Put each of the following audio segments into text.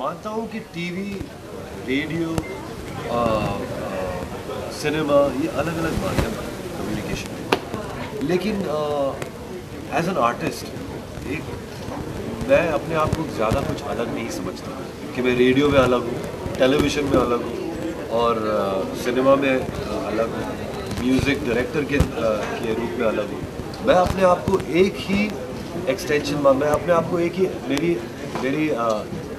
मानता हूँ कि टीवी, रेडियो, सिनेमा ये अलग अलग माध्यम है कम्युनिकेशन के। लेकिन एज एन आर्टिस्ट मैं अपने आप को ज़्यादा कुछ अलग नहीं समझता कि मैं रेडियो में अलग हूँ, टेलीविज़न में अलग हूँ और सिनेमा में अलग हूँ, म्यूज़िक डायरेक्टर के रूप में अलग हूँ। मैं अपने आप को एक ही एक्सटेंशन मैं अपने आप को एक ही मेरी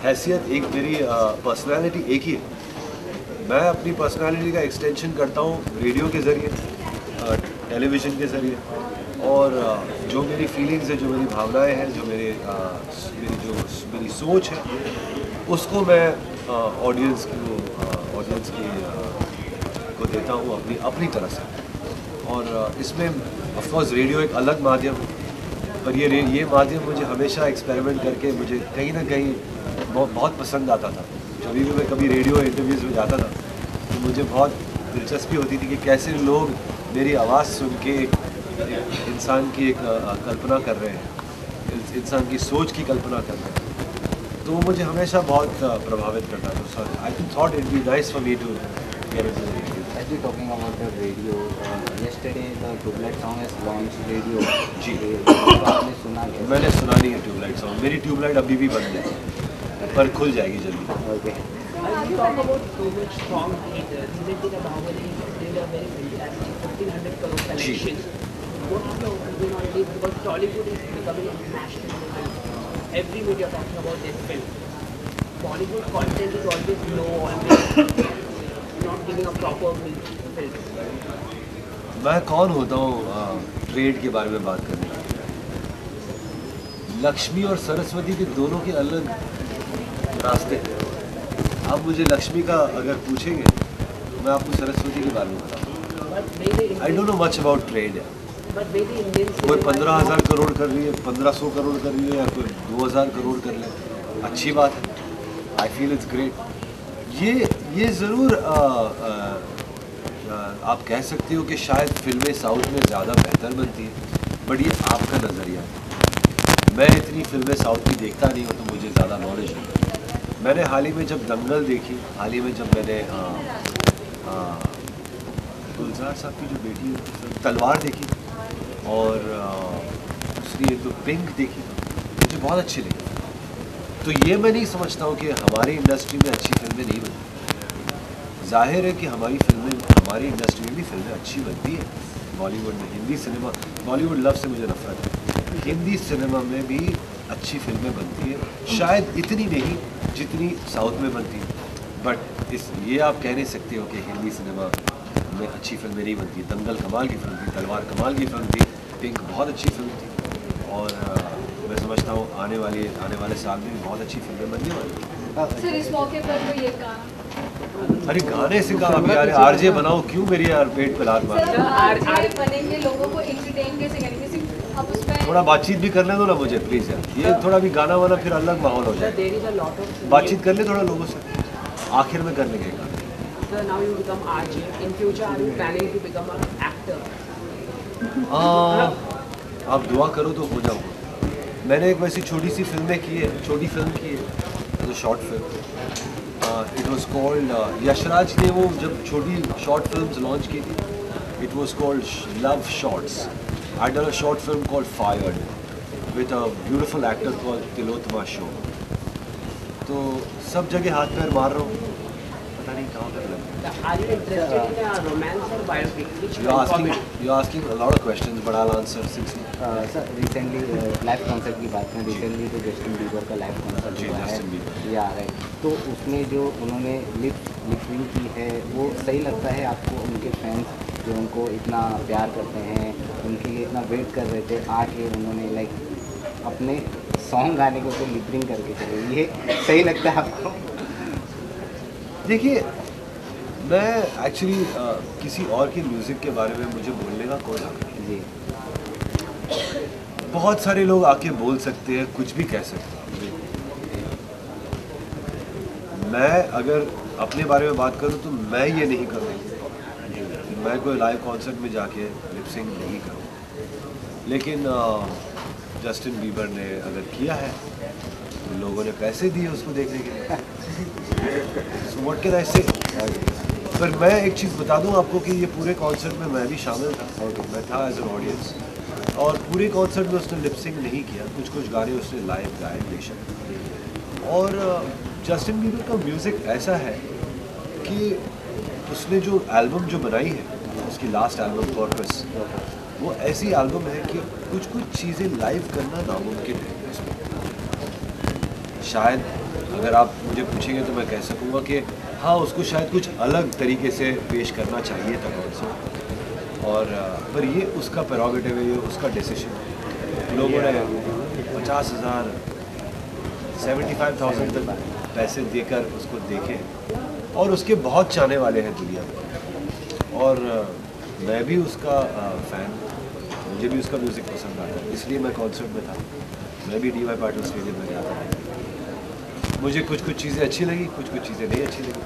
हैसियत, एक मेरी पर्सनालिटी एक ही है। मैं अपनी पर्सनालिटी का एक्सटेंशन करता हूँ रेडियो के ज़रिए, टेलीविज़न के ज़रिए, और जो मेरी फीलिंग्स है, जो मेरी भावनाएं हैं, जो मेरी सोच है, उसको मैं ऑडियंस को देता हूँ अपनी तरह से। और इसमें ऑफ कोर्स रेडियो एक अलग माध्यम है, पर ये माध्यम मुझे हमेशा एक्सपेरिमेंट करके मुझे कहीं ना कहीं बहुत पसंद आता था। जब भी मैं कभी रेडियो इंटरव्यूज़ में जाता था तो मुझे बहुत दिलचस्पी होती थी कि कैसे लोग मेरी आवाज़ सुन के इंसान की एक कल्पना कर रहे हैं, इंसान की सोच की कल्पना कर रहे हैं। तो वो मुझे हमेशा बहुत प्रभावित करता था। So I thought it be nice for me to get into the radio. As we talking about the radio, yesterday the Tubelight song has launched radio. जी, आपने सुना क्या? मैंने सुना नहीं है ट्यूबलाइट सॉन्ग। मेरी ट्यूबलाइट अभी भी बंद है, पर खुल जाएगी जल्दी। Okay. You talk about so much strong theatre. Recently, the Bahubali did a very fantastic 1,500 crore collections. What is your opinion on this? Because Tollywood is becoming a national film. Every media talking about this film. Bollywood content is always low, always not giving a proper film. मैं कौन होता हूँ trade के बारे में बात करने का? लक्ष्मी और सरस्वती के दोनों के अलग रास्ते हैं। आप मुझे लक्ष्मी का अगर पूछेंगे तो मैं आपको सरस्वती के बारे में बताऊँगा। I don't know much about trade. कोई 15,000 करोड़ कर रही है, 1,500 करोड़ कर रही है, या कोई 2,000 करोड़ कर ले, अच्छी बात है। I feel it's great. ये ज़रूर आप कह सकते हो कि शायद फिल्में साउथ में ज़्यादा बेहतर बनती हैं, बट ये आपका नज़रिया है। मैं इतनी फिल्में साउथ की देखता नहीं हूँ, तो मुझे ज़्यादा नॉलेज नहीं। मैंने हाल ही में जब दंगल देखी, हाल ही में जब मैंने गुलजार साहब की जो बेटी है तलवार देखी, और दूसरी एक तो पिंक देखी, मुझे बहुत अच्छी लगी। तो ये मैं नहीं समझता हूँ कि हमारी इंडस्ट्री में अच्छी फिल्में नहीं बनती। जाहिर है कि हमारी इंडस्ट्री में भी फिल्में अच्छी बनती है। बॉलीवुड में, हिंदी सिनेमा, बॉलीवुड लफ्ज़ से मुझे नफरत है, हिंदी सिनेमा में भी अच्छी फिल्में बनती है, शायद इतनी नहीं जितनी साउथ में बनती है, बट ये आप कह नहीं सकते हो कि हिंदी सिनेमा में अच्छी फिल्में नहीं बनती। दंगल कमाल की फिल्म थी, तलवार कमाल की फिल्म थी, पिंक बहुत अच्छी फिल्म थी, और मैं समझता हूँ आने वाले साल में भी बहुत अच्छी फिल्में बनने वाली। सर इस मौके पर तो ये गाना, अरे गाने से कहा अभी यार आरजे बनाओ, क्यों मेरी यार पेट पे लात मार। आरजे बनेंगे, लोगों को एंटरटेन कैसे करेंगे? सिर्फ आप उसमें थोड़ा बातचीत भी करने दो ना मुझे प्लीज़ यार। ये थोड़ा भी गाना वाना फिर अलग माहौल हो जाए। There is a lot of बातचीत कर ले थोड़ा लोगों से, आखिर में कर लेंगे गाना। So now you become RJ. In future, are you planning to become an actor? आप दुआ करो तो हो जाऊँगा। मैंने एक वैसी छोटी फिल्म की है, short film. It was called, Yash Raj ने वो जब छोटी शॉर्ट फिल्म्स लॉन्च की थी, it was called love shorts. I done a short film called fired with a beautiful actor called Tilottama Shome. तो सब जगह हाथ पैर मार रहा हूँ, पता नहीं कहाँ पर लग। Are you interested in a romance or biopic? Which one? You're asking a lot of questions, but I'll answer simply. Sir recently live concert की बात करें, रिसेंटली तो जस्टिन बीबर का लाइव कॉन्सर्ट जी, हुआ है, जस्टिन बीबर। या right, तो उसमें जो उन्होंने लिप-सिंक की है, वो सही लगता है आपको? उनके फैंस जो उनको इतना प्यार करते हैं, उनके लिए इतना वेट कर रहे थे, आके उन्होंने लाइक अपने सॉन्ग गाने को तो लिप-सिंक करके चले, ये सही लगता है आपको? देखिए, मैं एक्चुअली किसी और के म्यूज़िक के बारे में मुझे बोलने का कोई हक नहीं। जी, बहुत सारे लोग आके बोल सकते हैं, कुछ भी कह सकते हैं। मैं अगर अपने बारे में बात करूं तो मैं ये नहीं करूँगा, मैं कोई लाइव कॉन्सर्ट में जाके लिप-सिंक नहीं करूँ। लेकिन जस्टिन बीबर ने अगर किया है तो लोगों ने पैसे दिए उसको देखने के लिए। सो व्हाट कैन आई से। पर मैं एक चीज़ बता दूं आपको कि ये पूरे कॉन्सर्ट में मैं भी शामिल था, मैं था एज एन ऑडियंस, और पूरे कॉन्सर्ट में उसने लिपसिंग नहीं किया, कुछ कुछ गाने उसने लाइव गाए बेशक। और जस्टिन बीबर का म्यूज़िक ऐसा है कि उसने जो एल्बम जो बनाई है, उसकी लास्ट एल्बम कॉर्पस, वो ऐसी एल्बम है कि कुछ कुछ चीज़ें लाइव करना नामुमकिन है उसमें। शायद अगर आप मुझे पूछेंगे तो मैं कह सकूँगा कि हाँ, उसको शायद कुछ अलग तरीके से पेश करना चाहिए था कॉन्सर्ट, और पर ये उसका प्रेरोगेटिव है, ये उसका डिसीजन है। लोगों ने 50,000 75,000 तक पैसे देकर उसको देखे, और उसके बहुत चाहने वाले हैं दुनिया में, और मैं भी उसका फ़ैन, मुझे भी उसका म्यूज़िक पसंद आता है, इसलिए मैं कॉन्सर्ट में था। मैं भी DY पाटिल स्टेडियम में गया था। मुझे कुछ कुछ चीज़ें अच्छी लगी, कुछ कुछ चीज़ें नहीं अच्छी लगी।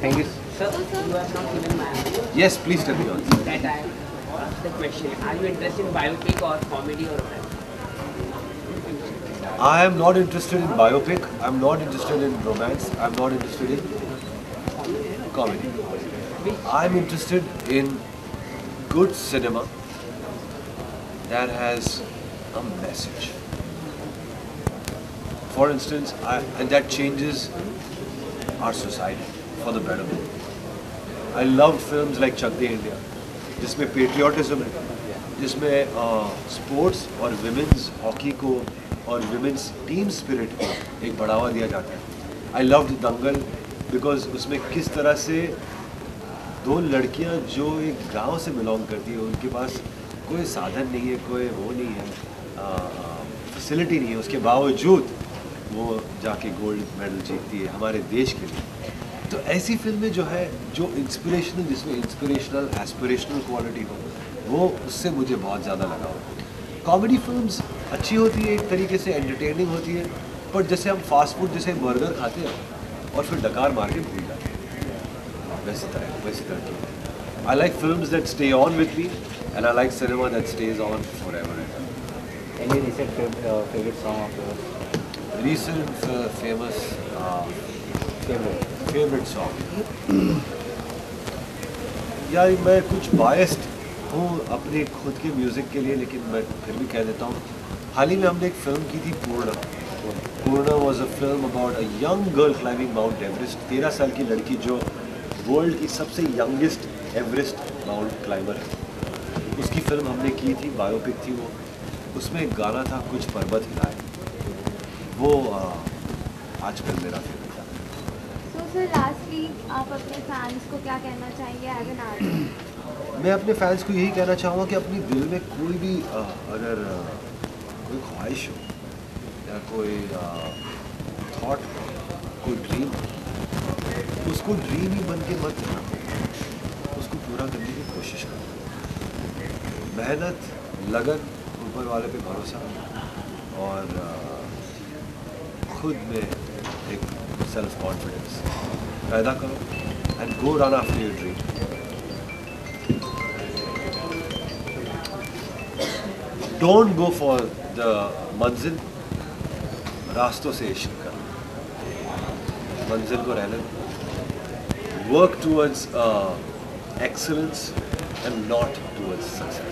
Thank you. Sir, you have not given my answer. Yes, please tell me on. That I asked the question. Are you interested in biopic or comedy or romance? I am not interested in biopic, I'm not interested in romance, I'm not interested in comedy. I'm interested in good cinema that has a message. For instance, and that changes our society for the better. I loved films like Chak De India, जिसमें patriotism है, जिसमें sports और women's hockey को और women's team spirit को एक बढ़ावा दिया जाता है। आई लव्ड दंगल बिकॉज उसमें किस तरह से दो लड़कियां जो एक गांव से बिलोंग करती है, उनके पास कोई साधन नहीं है, कोई वो नहीं है, फैसिलिटी नहीं है, उसके बावजूद वो जाके गोल्ड मेडल जीतती है हमारे देश के लिए। तो ऐसी फिल्में जो है, जो इंस्पिरेशनल, जिसमें इंस्पिरेशनल एस्पिरेशनल क्वालिटी हो, वो उससे मुझे बहुत ज़्यादा लगाव है। कॉमेडी फिल्म्स अच्छी होती है, एक तरीके से एंटरटेनिंग होती है, पर जैसे हम फास्ट फूड जैसे बर्गर खाते हैं और फिर डकार मार के भूल जाते हैं, वैसी तरह की। I like films that stay on with me, and I like cinema that stage on forever and ever. Any recent favourite song of yours? Recent famous favourite song, यार मैं कुछ बायस्ड हूँ अपने खुद के म्यूज़िक के लिए, लेकिन मैं फिर भी कह देता हूँ। हाल ही में हमने एक फिल्म की थी Purna was a film about a young girl climbing Mount Everest. 13 साल की लड़की जो वर्ल्ड की सबसे यंगेस्ट एवरेस्ट माउंट क्लाइंबर है, उसकी फिल्म हमने की थी, बायोपिक थी वो। उसमें एक गाना था, कुछ पर्वत हिलाए, वो आजकल मेरा फेवरेट था। So sir, lastly, आप अपने फैंस को क्या कहना चाहेंगे एज एन आर्टिस्ट? मैं अपने फैंस को यही कहना चाहूँगा कि अपनी दिल में कोई भी अगर कोई ख्वाहिश हो या कोई थॉट, कोई ड्रीम, उसको ड्रीम ही बन के मत रहना, उसको पूरा करने की कोशिश करो। मेहनत, लगन, ऊपर वाले पे भरोसा, और खुद में एक सेल्फ कॉन्फिडेंस पैदा करो and go run after your dream. Don't go for the मंजिल, रास्तों से इश्क करो, मंजिल को रहने दो। Work towards excellence and not towards success.